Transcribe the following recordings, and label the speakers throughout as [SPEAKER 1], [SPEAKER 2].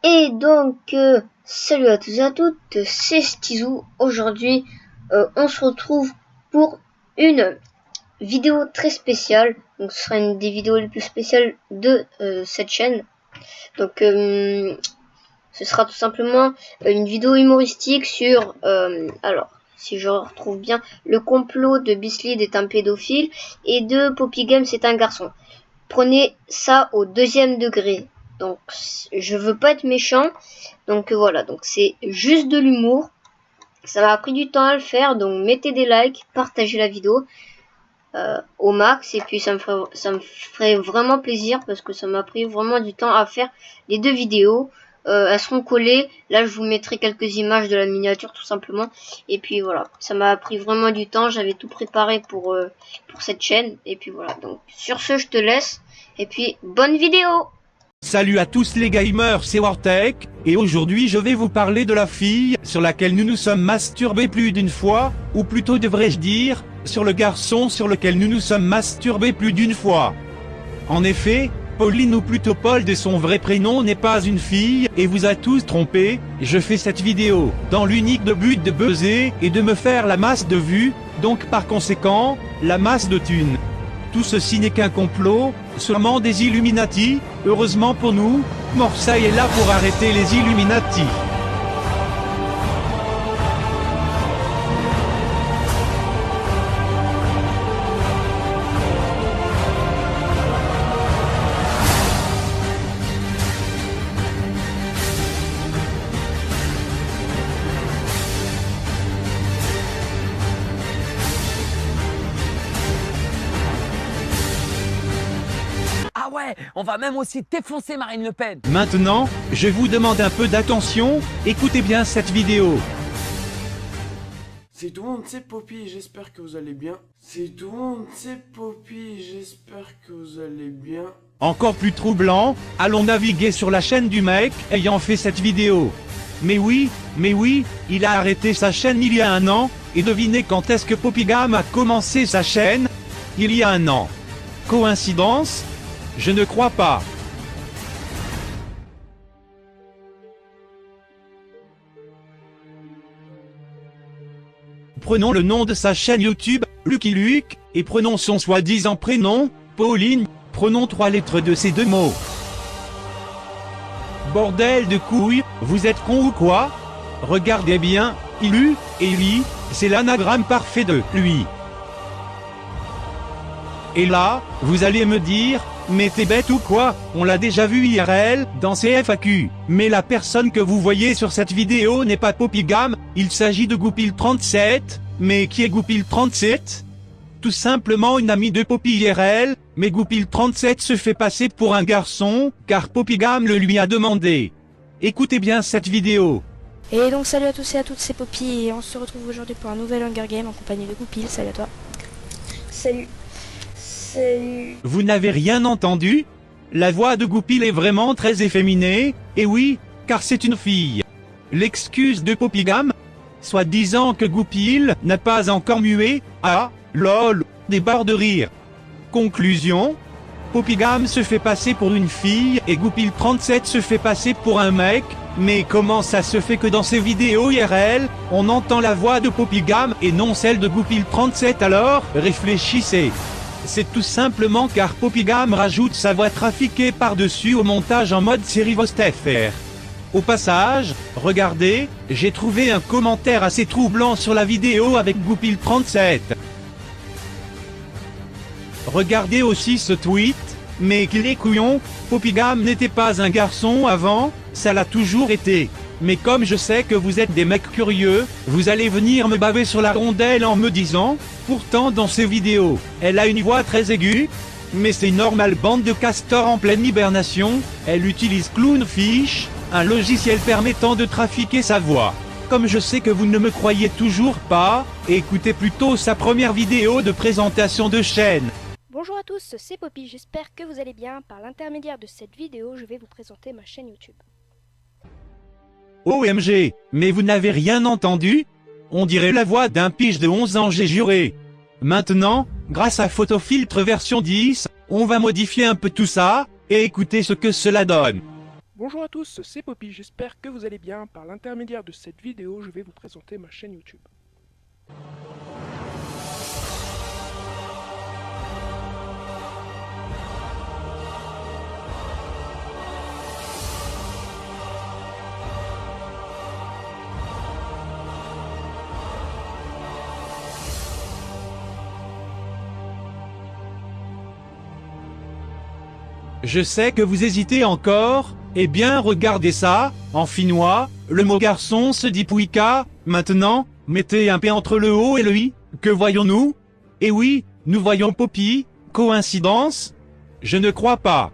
[SPEAKER 1] Et donc, salut à tous et à toutes, c'est Stizou. Aujourd'hui, on se retrouve pour une vidéo très spéciale. Donc, ce sera une des vidéos les plus spéciales de cette chaîne. Donc, ce sera tout simplement une vidéo humoristique sur, alors, si je retrouve bien, le complot de Bislead est un pédophile et de Poppygame c'est un garçon. Prenez ça au 2e degré. Donc, je veux pas être méchant. Donc voilà, donc c'est juste de l'humour. Ça m'a pris du temps à le faire, donc mettez des likes, partagez la vidéo au max. Et puis ça me ferait vraiment plaisir parce que ça m'a pris vraiment du temps à faire les deux vidéos. Elles seront collées. Là, je vous mettrai quelques images de la miniature tout simplement. Et puis voilà, ça m'a pris vraiment du temps. J'avais tout préparé pour cette chaîne. Et puis voilà, donc sur ce, je te laisse. Et puis, bonne vidéo!
[SPEAKER 2] Salut à tous les gamers, c'est Wartech, et aujourd'hui je vais vous parler de la fille sur laquelle nous nous sommes masturbés plus d'une fois, ou plutôt devrais-je dire, sur le garçon sur lequel nous nous sommes masturbés plus d'une fois. En effet, Pauline ou plutôt Paul de son vrai prénom n'est pas une fille, et vous a tous trompé. Je fais cette vidéo dans l'unique but de buzzer et de me faire la masse de vues, donc par conséquent, la masse de thunes. Tout ceci n'est qu'un complot, seulement des Illuminati. Heureusement pour nous, Morsay est là pour arrêter les Illuminati.
[SPEAKER 3] Ah ouais, on va même aussi défoncer Marine Le Pen.
[SPEAKER 2] Maintenant, je vous demande un peu d'attention, écoutez bien cette vidéo.
[SPEAKER 4] C'est tout le monde, c'est Poppy, j'espère que vous allez bien. C'est tout le monde, c'est Poppy, j'espère que vous allez bien.
[SPEAKER 2] Encore plus troublant, allons naviguer sur la chaîne du mec ayant fait cette vidéo. Mais oui, il a arrêté sa chaîne il y a un an, et devinez quand est-ce que Poppygame a commencé sa chaîne? Il y a un an. Coïncidence? Je ne crois pas. Prenons le nom de sa chaîne YouTube, Lucky Luke, et prenons son soi-disant prénom, Pauline, prenons 3 lettres de ces deux mots. Bordel de couilles, vous êtes con ou quoi? Regardez bien, Ilu, et Li, c'est l'anagramme parfait de lui. Et là, vous allez me dire, mais t'es bête ou quoi? On l'a déjà vu IRL, dans ces FAQ. Mais la personne que vous voyez sur cette vidéo n'est pas Poppygame, il s'agit de Goupil37, mais qui est Goupil37? Tout simplement une amie de Poppy IRL, mais Goupil37 se fait passer pour un garçon, car Poppygame le lui a demandé. Écoutez bien cette vidéo.
[SPEAKER 5] Et donc salut à tous et à toutes, c'est Poppy et on se retrouve aujourd'hui pour un nouvel Hunger Game en compagnie de Goupil. Salut à toi.
[SPEAKER 1] Salut. Salut.
[SPEAKER 2] Vous n'avez rien entendu? La voix de Goupil est vraiment très efféminée, et oui, car c'est une fille. L'excuse de Poppygame? Soit disant que Goupil n'a pas encore mué, ah, lol, des barres de rire. Conclusion? Poppygame se fait passer pour une fille et Goupil37 se fait passer pour un mec, mais comment ça se fait que dans ces vidéos IRL, on entend la voix de Poppygame et non celle de Goupil37 alors? Réfléchissez. C'est tout simplement car Poppygame rajoute sa voix trafiquée par-dessus au montage en mode série VostFR. Au passage, regardez, j'ai trouvé un commentaire assez troublant sur la vidéo avec Goupil37. Regardez aussi ce tweet, mais qu'il est couillon, Poppygame n'était pas un garçon avant, ça l'a toujours été. Mais comme je sais que vous êtes des mecs curieux, vous allez venir me baver sur la rondelle en me disant, pourtant dans ces vidéos, elle a une voix très aiguë, mais c'est normal bande de castors en pleine hibernation, elle utilise Clownfish, un logiciel permettant de trafiquer sa voix. Comme je sais que vous ne me croyez toujours pas, écoutez plutôt sa première vidéo de présentation de chaîne.
[SPEAKER 5] Bonjour à tous, c'est Poppy, j'espère que vous allez bien. Par l'intermédiaire de cette vidéo, je vais vous présenter ma chaîne YouTube.
[SPEAKER 2] OMG, mais vous n'avez rien entendu? On dirait la voix d'un pige de 11 ans, j'ai juré. Maintenant, grâce à Photofiltre version 10, on va modifier un peu tout ça, et écoutez ce que cela donne.
[SPEAKER 6] Bonjour à tous, c'est Poppy, j'espère que vous allez bien. Par l'intermédiaire de cette vidéo, je vais vous présenter ma chaîne YouTube.
[SPEAKER 2] Je sais que vous hésitez encore. Eh bien regardez ça, en finnois, le mot garçon se dit puika. Maintenant, mettez un P entre le O et le I. Que voyons-nous? Eh oui, nous voyons Poppy. Coïncidence? Je ne crois pas.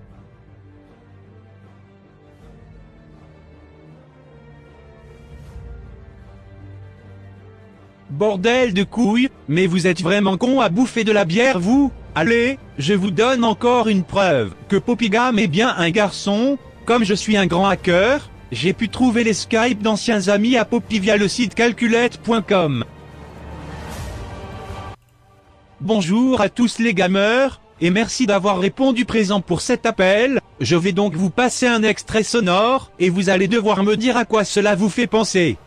[SPEAKER 2] Bordel de couilles, mais vous êtes vraiment con à bouffer de la bière vous? Allez, je vous donne encore une preuve que Poppygam est bien un garçon. Comme je suis un grand hacker, j'ai pu trouver les Skype d'anciens amis à Poppy via le site calculette.com. Bonjour à tous les gamers, et merci d'avoir répondu présent pour cet appel. Je vais donc vous passer un extrait sonore, et vous allez devoir me dire à quoi cela vous fait penser.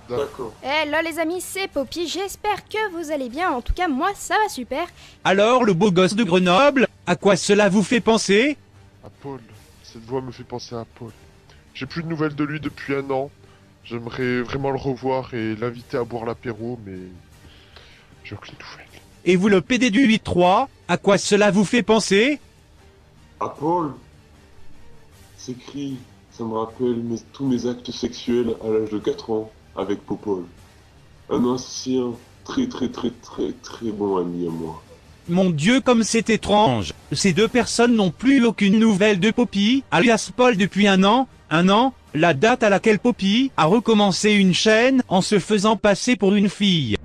[SPEAKER 4] D'accord.
[SPEAKER 5] Hello les amis, c'est Poppy, j'espère que vous allez bien, en tout cas moi ça va super.
[SPEAKER 2] Alors le beau gosse de Grenoble, à quoi cela vous fait penser?
[SPEAKER 7] À Paul. Cette voix me fait penser à Paul. J'ai plus de nouvelles de lui depuis 1 an. J'aimerais vraiment le revoir et l'inviter à boire l'apéro, mais j'ai aucune nouvelle.
[SPEAKER 2] Et vous le PD du 8-3, à quoi cela vous fait penser?
[SPEAKER 8] À Paul, c'est cri, ça me rappelle tous mes actes sexuels à l'âge de 4 ans avec Popol. Un ancien, très bon ami à moi.
[SPEAKER 2] Mon Dieu comme c'est étrange. Ces deux personnes n'ont plus eu aucune nouvelle de Poppy, alias Paul depuis 1 an. 1 an, la date à laquelle Poppy a recommencé une chaîne en se faisant passer pour une fille.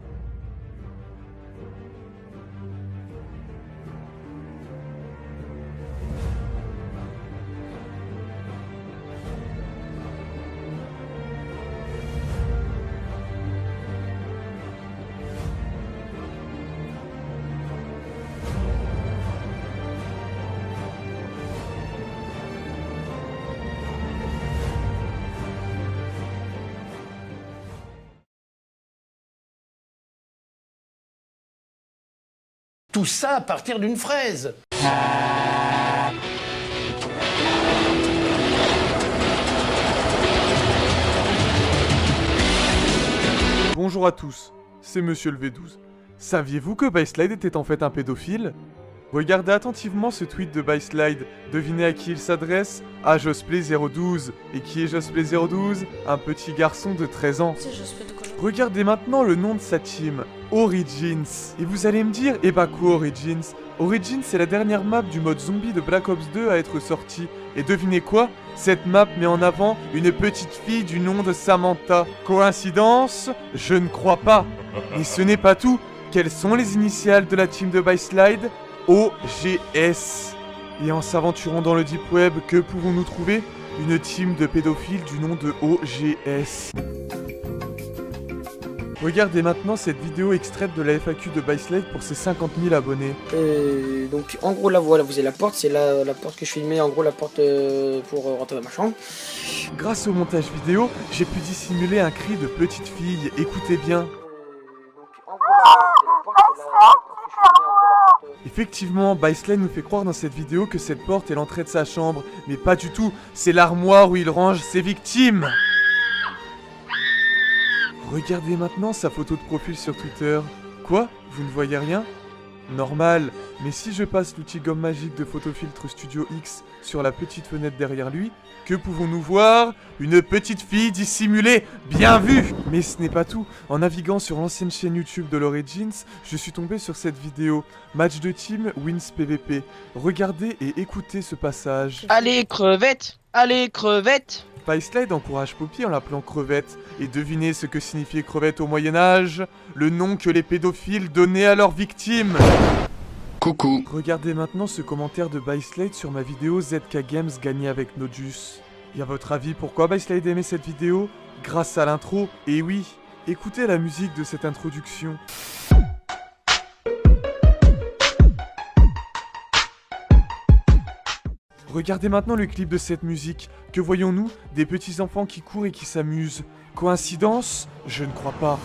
[SPEAKER 9] Tout ça à partir d'une fraise.
[SPEAKER 10] Bonjour à tous, c'est Monsieur le V12. Saviez-vous que Byslide était en fait un pédophile? Regardez attentivement ce tweet de Byslide, devinez à qui il s'adresse? À Josplay012. Et qui est Josplay012? Un petit garçon de 13 ans. Regardez maintenant le nom de sa team, Origins. Et vous allez me dire, eh bah quoi Origins? Origins c'est la dernière map du mode zombie de Black Ops 2 à être sortie. Et devinez quoi? Cette map met en avant une petite fille du nom de Samantha. Coïncidence? Je ne crois pas. Et ce n'est pas tout. Quelles sont les initiales de la team de Byslide? OGS. Et en s'aventurant dans le Deep Web, que pouvons-nous trouver? Une team de pédophiles du nom de OGS. Regardez maintenant cette vidéo extraite de la FAQ de Byslide pour ses 50 000 abonnés.
[SPEAKER 11] Donc en gros là voilà, vous avez la porte, c'est la porte que je filmais, en gros la porte pour rentrer dans ma chambre.
[SPEAKER 10] Grâce au montage vidéo, j'ai pu dissimuler un cri de petite fille, écoutez bien. Effectivement, Byslide nous fait croire dans cette vidéo que cette porte est l'entrée de sa chambre, mais pas du tout, c'est l'armoire où il range ses victimes. Regardez maintenant sa photo de profil sur Twitter. Quoi? Vous ne voyez rien? Normal, mais si je passe l'outil gomme magique de photofiltre Studio X sur la petite fenêtre derrière lui, que pouvons-nous voir? Une petite fille dissimulée. Bien vu! Mais ce n'est pas tout. En naviguant sur l'ancienne chaîne YouTube de l'Origins, je suis tombé sur cette vidéo. Match de team wins PVP. Regardez et écoutez ce passage.
[SPEAKER 11] Allez crevette! Allez crevette!
[SPEAKER 10] Byslide encourage Poppy en l'appelant crevette. Et devinez ce que signifiait crevette au Moyen-Âge? Le nom que les pédophiles donnaient à leurs victimes.
[SPEAKER 9] Coucou.
[SPEAKER 10] Regardez maintenant ce commentaire de Byslide sur ma vidéo ZK Games gagnée avec Nodus. Et à votre avis, pourquoi Byslide aimait cette vidéo? Grâce à l'intro. Et oui, écoutez la musique de cette introduction. Regardez maintenant le clip de cette musique. Que voyons-nous? Des petits enfants qui courent et qui s'amusent. Coïncidence? Je ne crois pas.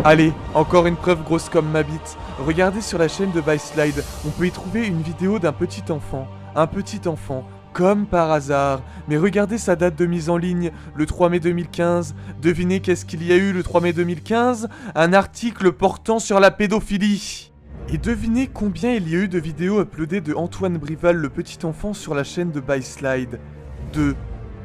[SPEAKER 10] Allez, encore une preuve grosse comme ma bite. Regardez sur la chaîne de Byslide, on peut y trouver une vidéo d'un petit enfant. Un petit enfant, comme par hasard. Mais regardez sa date de mise en ligne, le 3 mai 2015. Devinez qu'est-ce qu'il y a eu le 3 mai 2015? Un article portant sur la pédophilie. Et devinez combien il y a eu de vidéos uploadées de Antoine Brival, le petit enfant, sur la chaîne de Byslide. 2.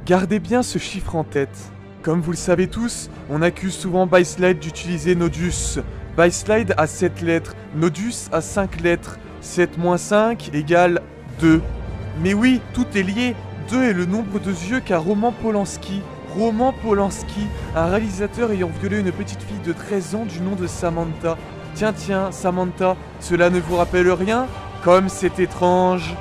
[SPEAKER 10] Gardez bien ce chiffre en tête. Comme vous le savez tous, on accuse souvent Byslide d'utiliser Nodus. Byslide a 7 lettres, Nodus a 5 lettres. 7 moins 5 égale 2. Mais oui, tout est lié. 2 est le nombre de yeux qu'a Roman Polanski. Roman Polanski, un réalisateur ayant violé une petite fille de 13 ans du nom de Samantha. Tiens, Samantha, cela ne vous rappelle rien? Comme c'est étrange.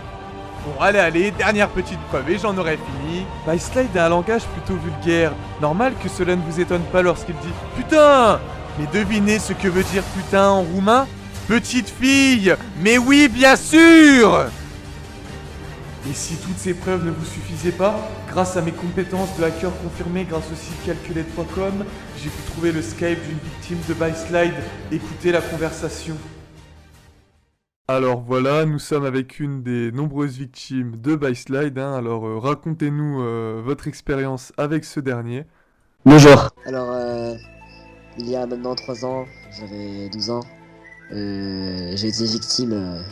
[SPEAKER 10] Bon, allez, dernière petite preuve et j'en aurai fini. Byslide a un langage plutôt vulgaire. Normal que cela ne vous étonne pas lorsqu'il dit « Putain !» Mais devinez ce que veut dire « putain » en roumain? Petite fille! Mais oui, bien sûr! Et si toutes ces preuves ne vous suffisaient pas, grâce à mes compétences de hacker confirmé grâce au site calculate.com, j'ai pu trouver le Skype d'une victime de Byslide. Écoutez la conversation. Alors voilà, nous sommes avec une des nombreuses victimes de Byslide, hein. Alors racontez-nous votre expérience avec ce dernier.
[SPEAKER 12] Bonjour. Alors, il y a maintenant 3 ans, j'avais 12 ans, j'ai été victime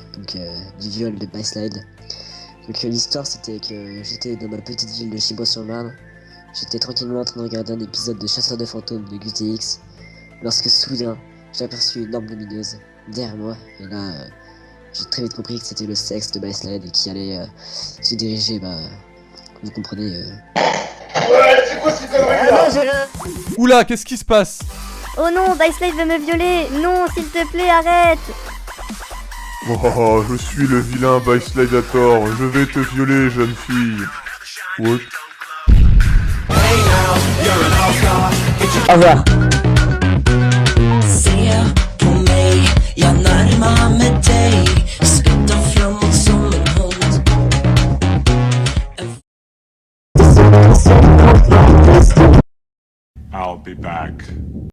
[SPEAKER 12] du viol de Byslide. Donc l'histoire c'était que j'étais dans ma petite ville de Chibois-sur-Marne, j'étais tranquillement en train de regarder un épisode de Chasseurs de fantômes de GTX, lorsque soudain j'ai aperçu une lampe lumineuse derrière moi, et là j'ai très vite compris que c'était le sexe de Byslide et qui allait se diriger, vous comprenez.
[SPEAKER 13] Ouais, c'est quoi ces conneries là?
[SPEAKER 10] Oula, qu'est-ce qui se passe?
[SPEAKER 14] Oh non, Byslide veut me violer. Non, s'il te plaît, arrête.
[SPEAKER 7] Oh, je suis le vilain Byslide-ator, je vais te violer, jeune fille. What?
[SPEAKER 12] Au revoir.
[SPEAKER 15] See ya, for me, you're not in my